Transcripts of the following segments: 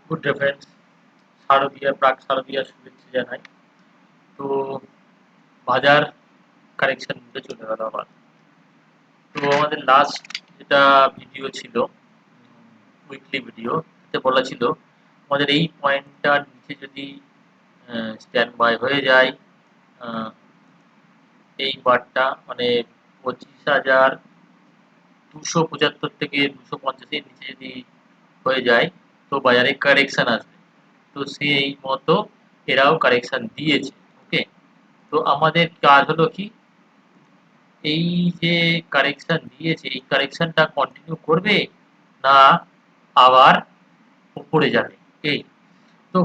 Good day friends, শারদীয়া প্রাক শারদীয়া শুভেচ্ছা জানাই। তো বাজার কারেকশন নিতে চলে গেল আবার। তো আমাদের লাস্ট যেটা ভিডিও ছিল, উইকলি ভিডিও, তাতে বলা ছিল আমাদের এই পয়েন্টটার নিচে যদি স্ট্যান্ড বাই হয়ে যায়, আহ, এই বারটা মানে 25,275 থেকে 250-এর নিচে যদি হয়ে যায়, তো বাজারে কারেকশন আসবে। তো সেই মতো এরাও কারেকশন দিয়েছে। ওকে, তো আমাদের কাজ হলো কি, এই যে কারেকশন দিয়েছে এই কারেকশনটা কন্টিনিউ করবে না আবার উপরে যাবে। এই তো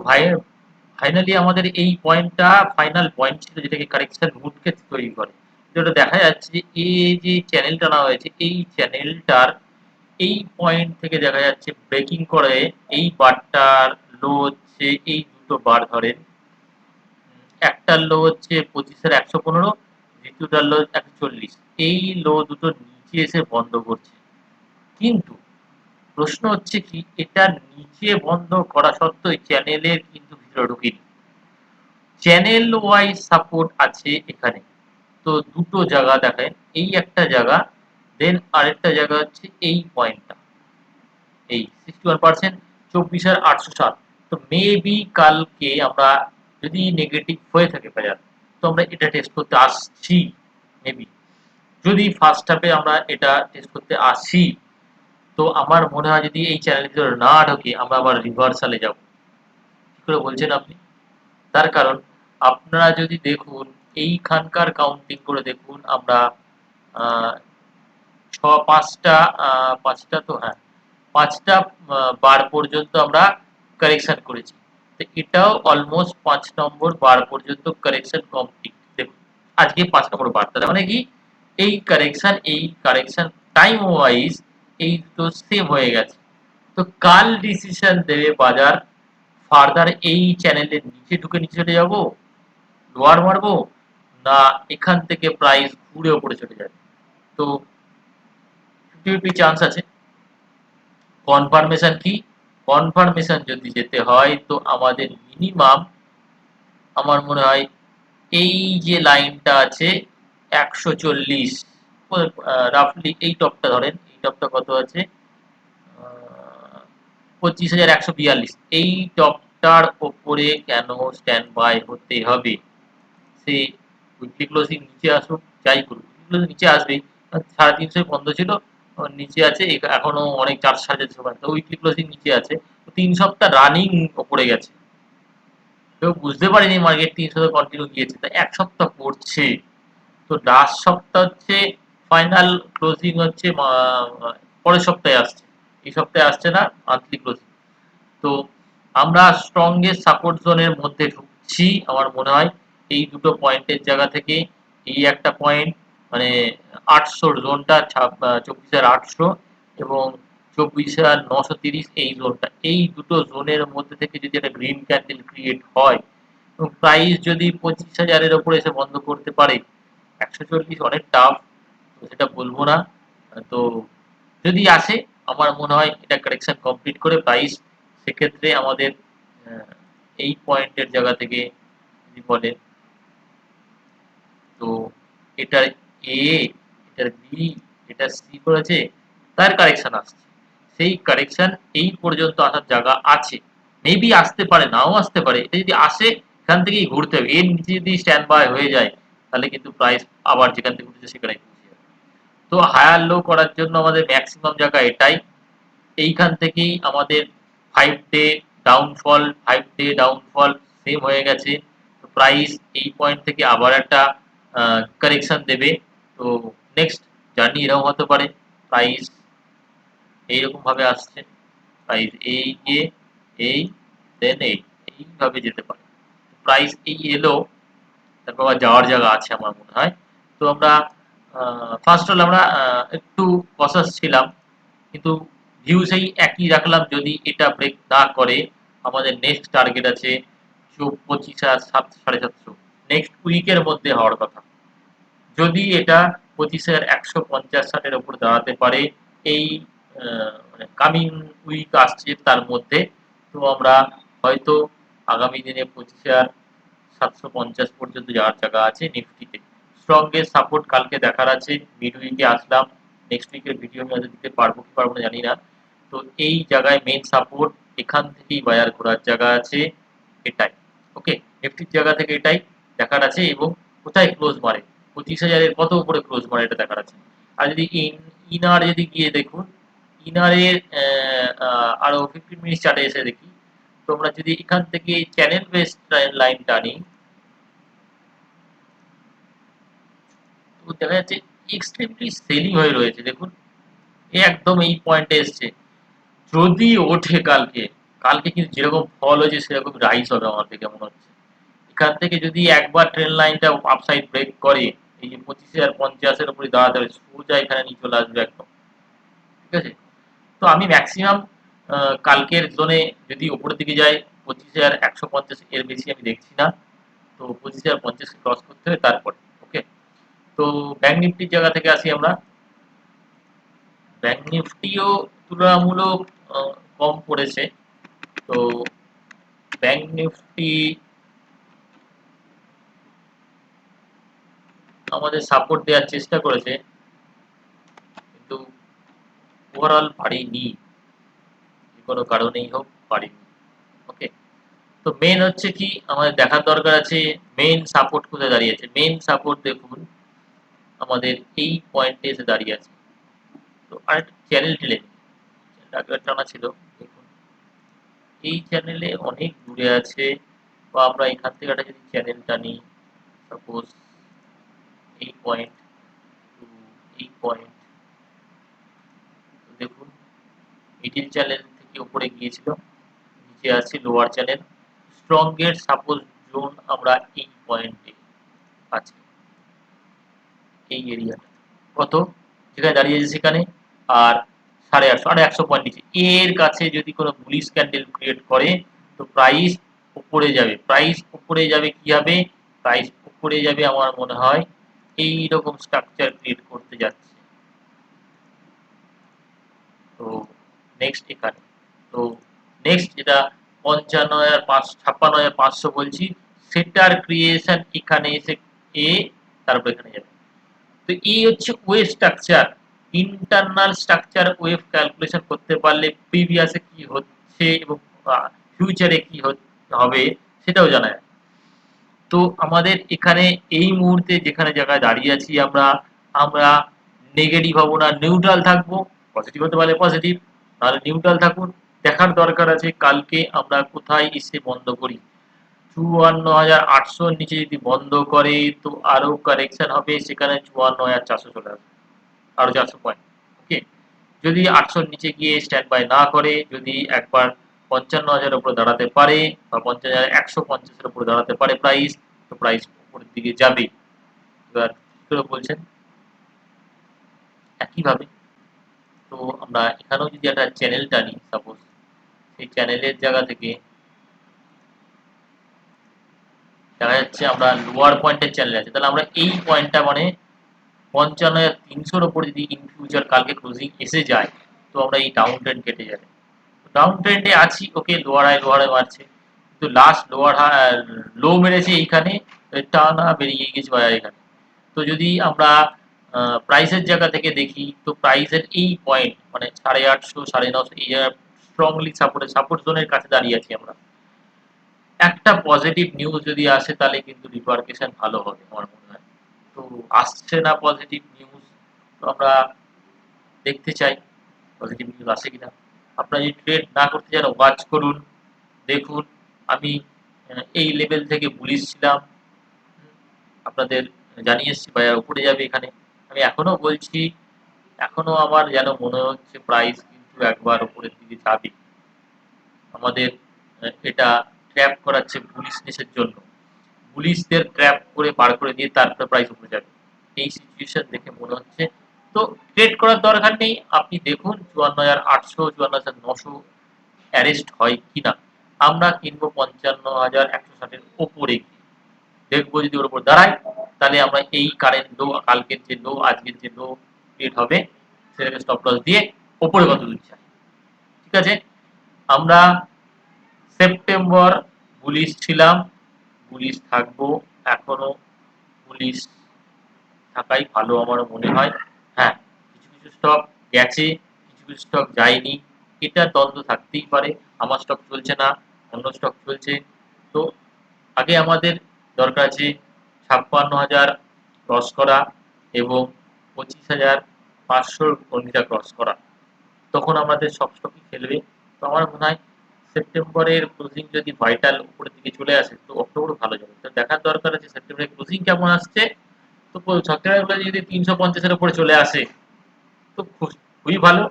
ফাইনালি আমাদের এই পয়েন্টটা ফাইনাল পয়েন্ট ছিল, যেটাকে কারেকশন রুটকে তৈরি করে। যেটা দেখা যাচ্ছে যে এই যে চ্যানেল টানা হয়েছে, এই চ্যানেলটার এই পয়েন্ট থেকে দেখা যাচ্ছে ব্রেকিং করে এই বারটার লো হচ্ছে এই দুটো বার ধরেন। একটার লো হচ্ছে 25,115, দ্বিতীয়টার লো 140। এই লো দুটো নিচে এসে বন্ধ করছে। কিন্তু প্রশ্ন হচ্ছে কি, এটা নিচে বন্ধ করা সত্ত্বেও চ্যানেলের কিন্তু ভিতরে ঢুকিনি। চ্যানেল ওয়াইজ সাপোর্ট আছে এখানে। তো দুটো জায়গা দেখেন, এই একটা জায়গা, দেন আরেকটা জায়গা হচ্ছে এই পয়েন্টটা, এই 61%, 24,807। তো মেবি কালকে আমরা যদি নেগেটিভ হয়ে থাকে বাজার, তো আমরা এটা টেস্ট করতে আসছি। মেবি যদি ফার্স্ট হাফে আমরা এটা টেস্ট করতে আসি, তো আমার মনে হয় যদি এই চ্যানেলের ভিতরে না ঢোকে আমরা আবার রিভার্সালে যাব। কি করে বলছেন আপনি? তার কারণ আপনারা যদি দেখুন, এইখানকার কাউন্টিং করে দেখুন, আমরা আহ, ছ পাঁচটা পাঁচটা তো হ্যাঁ, পাঁচটা বার পর্যন্ত আমরা কারেকশন করেছি। তো এটাও অলমোস্ট 5 নম্বর বার পর্যন্ত কারেকশন কমপ্লিট। দেখুন, আজকে 5 নম্বর বার, তার মানে কি এই কারেকশন টাইম ওয়াইজ এই দুটো সেম হয়ে গেছে। তো কাল ডিসিশন দেবে বাজার, ফার্দার এই চ্যানেলের নিচে ঢুকে নিচে চলে যাব, লোয়ার মারবো, না এখান থেকে প্রাইস ঘুরে ওপরে চলে যাবে। তো 50-50 চান্স আছে। কনফার্মেশন কি, কনফার্মেশন যদি যেতে হয় তো আমাদের মিনিমাম, আমার মনে হয় এই যে লাইনটা আছে 140, রাফলি এই টপটা ধরেন, এই টপটা কত আছে, 25,142, এই টপটার ওপরে কেন স্ট্যান্ড বাই হতে হবে? সে উইকলি ক্লোজিং নিচে আসুক, যাই করুক, উইকলি ক্লোজিং নিচে আসবেই। 350 বন্ধ ছিল, নিচে আছে এখনো অনেক, 400 সাড়ে 400 উইকলি ক্লোজিং নিচে আছে। 3 সপ্তাহ রানিং ওপরে গেছে, কেউ বুঝতে পারেনি মার্কেট 300 কন্টিনিউ গিয়েছে, তাই 1 সপ্তাহ পড়ছে। তো লাস্ট সপ্তাহ হচ্ছে ফাইনাল ক্লোজিং হচ্ছে পরের সপ্তাহে আসছে, এই সপ্তাহে আসছে না মান্থলি ক্লোজিং। তো আমরা স্ট্রংগেস্ট সাপোর্ট জোনের মধ্যে ঢুকছি আমার মনে হয়। এই দুটো পয়েন্টের জায়গা থেকে এই একটা পয়েন্ট, মানে 800 জোনটা, 24,800 এবং 24,930, এই জোনটা, এই দুটো জোনের মধ্যে থেকে যদি একটা গ্রিন ক্যান্ডেল ক্রিয়েট হয় এবং প্রাইস যদি 25,000-এর ওপরে এসে বন্ধ করতে পারে, 140 অনেক টাফ, তো সেটা বলবো না। তো যদি আসে, আমার মনে হয় এটা কারেকশন কমপ্লিট করে প্রাইস, সেক্ষেত্রে আমাদের আহ, এই পয়েন্টের জায়গা থেকে যদি বলেন, তো এটার এ, এটার বি, এটার সি করেছে, তার কারেকশন আসছে। সেই কারেকশন এই পর্যন্ত আসার জায়গা আছে। মেবি আসতে পারে, নাও আসতে পারে। এটা যদি আসে, এখান থেকেই ঘুরতে হবে। এর নিচে যদি স্ট্যান্ড বাই হয়ে যায়, তাহলে কিন্তু প্রাইস আবার যেখান থেকে উঠেছে সেখানে পৌঁছে যাবে। তো হায়ার লো করার জন্য আমাদের ম্যাক্সিমাম জায়গা এটাই। এইখান থেকেই আমাদের 5 day downfall, 5 day downfall same হয়ে গেছে। তো প্রাইস এই পয়েন্ট থেকে আবার একটা কারেকশন দেবে। তো নেক্সট জার্নি এরকম হতে পারে, প্রাইস এইরকম ভাবে আসছে, প্রাইস এই গিয়ে এই, দেন এইভাবে যেতে পারে। প্রাইস এই এলো, তারপর আবার যাওয়ার জায়গা আছে আমার মনে হয়। তো আমরা ফার্স্ট হল আমরা একটু কসাস ছিলাম, কিন্তু ভিউ সেই একই রাখলাম। যদি এটা ব্রেক না করে, আমাদের নেক্সট টার্গেট আছে 25,700-750, নেক্সট উইকের মধ্যে হওয়ার কথা। যদি এটা 25,150-60-এর উপর দাঁড়াতে পারে এই মানে কামিং উইক আসছে তার মধ্যে, তো আমরা হয়তো আগামী দিনে 25,750 পর্যন্ত যাওয়ার জায়গা আছে নিফটিতে। স্ট্রংগেস্ট সাপোর্ট কালকে দেখার আছে, মিড উইকে আসলাম, নেক্সট উইকের ভিডিও আমি হয়তো দিতে পারবো কি পারবো না জানি না। তো এই জায়গায় মেন সাপোর্ট, এখান থেকেই বাজার ঘোরার জায়গা আছে, এটাই। ওকে, নিফটির জায়গা থেকে এটাই দেখার আছে, এবং কোথায় ক্লোজ মারে, 25,000-এর কত উপরে ক্লোজ মারে এটা দেখার আছে। আর যদি ইনার যদি গিয়ে দেখুন, ইনারের আরো 15 মিনিট চার্টে এসে দেখি, তোমরা যদি এখান থেকে চ্যানেল বেস লাইন টানি, তো দেখা যাচ্ছে এক্সট্রিমলি সেলিং হয়ে রয়েছে। দেখুন একদম এই পয়েন্টে এসছে, যদি ওঠে কালকে, কালকে কিন্তু যেরকম ফল হয়েছে সেরকম রাইজ হবে আমার দেখে মনে হচ্ছে। এখান থেকে যদি একবার ট্রেন লাইনটা আপসাইড ব্রেক করে, এই যে 25,050-এর উপরে দাঁড়াতে হবে, সোজা এখানে নিয়ে চলে আসবে একদম। ঠিক আছে, তো আমি ম্যাক্সিমাম কালকের জোনে যদি উপরের দিকে যায় 25,150, এর বেশি আমি দেখছি না। তো 25,050 ক্রস করতে হবে তারপরে। ওকে, তো ব্যাংক নিফটির জায়গা থেকে আসি আমরা। ব্যাংক নিফটিও তুলনামূলক কম পড়েছে। তো ব্যাংক নিফটি আমাদের সাপোর্ট দেওয়ার চেষ্টা করেছে, কিন্তু ওভারঅল পারেনি, যে কোনো কারণেই হোক পারেনি। ওকে, তো মেন হচ্ছে কি আমাদের দেখার দরকার আছে, মেন সাপোর্ট কোথায় দাঁড়িয়েছে। মেন সাপোর্ট দেখুন আমাদের এই পয়েন্টে এসে দাঁড়িয়ে আছে। তো আরেকটা চ্যানেল টেনে আগের টানা ছিল, দেখুন এই চ্যানেলে অনেক দূরে আছে। বা আমরা এখান থেকে একটা যদি চ্যানেল টানি, সাপোজ এই পয়েন্ট টু এই পয়েন্ট, দেখুন মিডিল চ্যানেল থেকে উপরে গিয়েছিল, নিচে আছে লোয়ার চ্যানেল। স্ট্রংগের সাপোজ জোন আমরা এই পয়েন্টে আছে, এই এরিয়াটা কত যেখানে দাঁড়িয়েছে সেখানে, আর 850, 150 পয়েন্ট নিচে। এর কাছে যদি কোনো বুলিশ ক্যান্ডেল ক্রিয়েট করে, তো প্রাইস উপরে যাবে। প্রাইস উপরে যাবে কি হবে, প্রাইস উপরে যাবে আমার মনে হয় এই রকম স্ট্রাকচার ক্রিয়েট করতে যাচ্ছে। তো নেক্সট এখানে, তো নেক্সট যেটা 56,500 বলছি, সেটার ক্রিয়েশন এখানে এসে এ, তারপর এখানে যাবে। তো এই হচ্ছে wave structure, internal structure wave calculation করতে পারলে প্রিভিয়াসে কি হচ্ছে এবং ফিউচারে কি হবে সেটাও জানা যায়। তো আমাদের এখানে এই মুহূর্তে যেখানে জায়গায় দাঁড়িয়ে আছি আমরা, আমরা নেগেটিভ হবো না, নিউট্রাল থাকবো। পজিটিভ হতে পারলে পজিটিভ, নাহলে নিউট্রাল থাকুন। দেখার দরকার আছে কালকে আমরা কোথায় এসে বন্ধ করি। 54,800-র নিচে যদি বন্ধ করে, তো আরো কারেকশন হবে, সেখানে 54,400 চলে আসবে, আরো 400 পয়েন্ট। ওকে, যদি 800-র নিচে গিয়ে স্ট্যান্ড বাই না করে, যদি একবার 55,000-এর উপরে দাঁড়াতে পারে বা 55,150-এর উপরে দাঁড়াতে পারে প্রাইস, তো প্রাইস উপরের দিকে যাবে। এবার কি করে বলছেন, একইভাবে তো আমরা এখানেও যদি একটা চ্যানেল টানি, সাপোজ সেই চ্যানেলের জায়গা থেকে দেখা যাচ্ছে আমরা লোয়ার পয়েন্টের চ্যানেল আছে, তাহলে আমরা এই পয়েন্টটা মানে 55,300-র ওপর যদি ইন ফিউচার কালকে ক্লোজিং এসে যায়, তো আমরা এই ডাউন ট্রেন্ড কেটে যাবে। ডাউন ট্রেন্ডে আছি, ওকে, লোয়ার হাই মারছে, কিন্তু লাস্ট লো মেরেছে এইখানে, টানা বেরিয়ে গেছে বাজার এখানে। তো যদি আমরা প্রাইসের জায়গা থেকে দেখি, তো প্রাইসের এই পয়েন্ট মানে 850, 950, এই জায়গায় স্ট্রংলি সাপোর্ট জোনের কাছে দাঁড়িয়ে আছি আমরা। একটা পজিটিভ নিউজ যদি আসে তাহলে কিন্তু রিপার্কেশন ভালো হবে আমার মনে হয়। তো আসছে না পজিটিভ নিউজ, তো আমরা দেখতে চাই পজিটিভ নিউজ আসে কিনা। আপনারা যদি ট্রেড না করতে চান, ওয়াচ করুন, দেখুন। আমি এই লেভেল থেকে বুলিশ ছিলাম, আপনাদের জানিয়ে এসেছি বাজার উপরে যাবে এখানে। আমি এখনো বলছি, এখনো আমার যেন মনে হচ্ছে প্রাইস কিন্তু একবার উপরের দিকে যাবে। আমাদের এটা ট্র্যাপ করাচ্ছে বুলিশনেসের জন্য, বুলিশদের ট্র্যাপ করে বার করে দিয়ে তারপরে প্রাইস উপরে যাবে, এই সিচুয়েশন দেখে মনে হচ্ছে। তো ট্রেড করার দরকার নেই, আপনি দেখুন 54,800, 54,900 অ্যারেস্ট হয় কিনা। আমরা কিনবো 55,160-এর ওপরে গিয়ে, দেখবো যদি ওর উপর দাঁড়ায়, তাহলে আমরা এই কারেন্ট লো, কালকের যে লো, আজকের যে লো ক্রিয়েট হবে, সেটাকে স্টপ লস দিয়ে ওপরে কত দূর চাই। ঠিক আছে, আমরা সেপ্টেম্বর বুলিশ ছিলাম, বুলিশ থাকবো, এখনো বুলিশ থাকাই ভালো আমার মনে হয়। হ্যাঁ, কিছু কিছু স্টক গেছে, কিছু কিছু স্টক যায়নি, এটা দ্বন্দ্ব থাকতেই পারে। আমার স্টক চলছে না, অন্য স্টক চলছে। তো আগে আমাদের দরকার আছে ৫৬,০০০ ক্রস করা এবং ২৫,৫০০ গণ্ডিটা ক্রস করা। তখন আমাদের সব স্টকই খেলবে। তো আমার মনে হয় সেপ্টেম্বরের ক্লোজিং যদি ভাইটাল উপরের দিকে চলে আসে তো অক্টোবর ভালো যাবে। তো দেখার দরকার আছে সেপ্টেম্বরের ক্লোজিং কেমন আসছে। তো সেপ্টেম্বরের ক্লোজিং যদি ৩৫০ এর উপরে চলে আসে তো খুবই ভালো।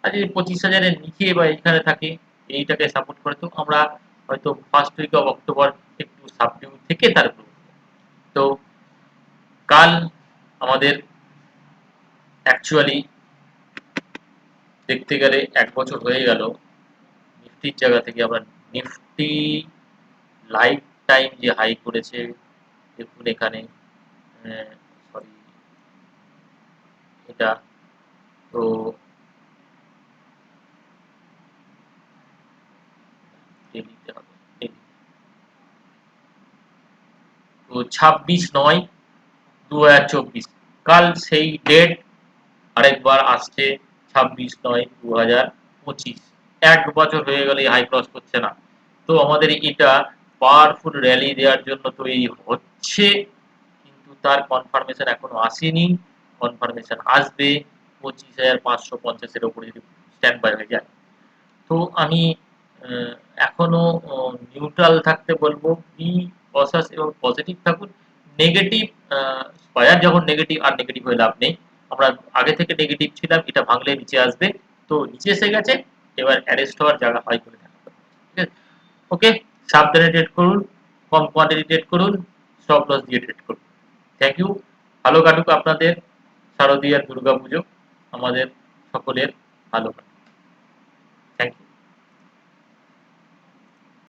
আর যদি ২৫,০০০ এর নিচে বা এইখানে থাকে, এইটাকে সাপোর্ট করে, তো আমরা হয়তো ফার্স্ট উইক অফ অক্টোবর একটু সাবডিউ থেকে তারপর। তো কাল আমাদের অ্যাকচুয়ালি দেখতে গেলে ১ বছর হয়ে গেল নিফটির জায়গা থেকে আমরা নিফটি লাইফ টাইম যে হাই করেছে, দেখুন এখানে, সরি এটা, তো দিতে হবে, তো ২৬/৯/২০২৪ কাল সেই ডেট আরেকবার আসছে, ২৬/৯/২০২৫। ১ বছর হয়ে গেল এই হাই ক্রস করছে না। তো আমাদের এটা পাওয়ারফুল র্যালি দেওয়ার জন্য তৈরি হচ্ছে, কিন্তু তার কনফার্মেশন এখনো আসেনি। কনফার্মেশন আসবে ২৫,৫৫০ এর উপরে যদি স্ট্যান্ড বাই হয়ে যায়। তো আমি আহ, এখনো নিউট্রাল থাকতে বলবো, বি কসাস এবং পজিটিভ থাকুন। নেগেটিভ, বাজার যখন নেগেটিভ, আর নেগেটিভ হয়ে লাভ নেই। আমরা আগে থেকে নেগেটিভ ছিলাম, এটা ভাঙলে নিচে আসবে। তো নিচে এসে গেছে, এবার অ্যারেস্ট হওয়ার জায়গা হয় করে থাকবে। ঠিক আছে, ওকে, সাবধানে ট্রেড করুন, কম কোয়ান্টিটি ট্রেড করুন, স্টপ লস দিয়ে ট্রেড করুন। Thank you. ভালো কাটুক আপনাদের শারদীয়ার দুর্গাপুজো, আমাদের সকলের ভালো কাটুক।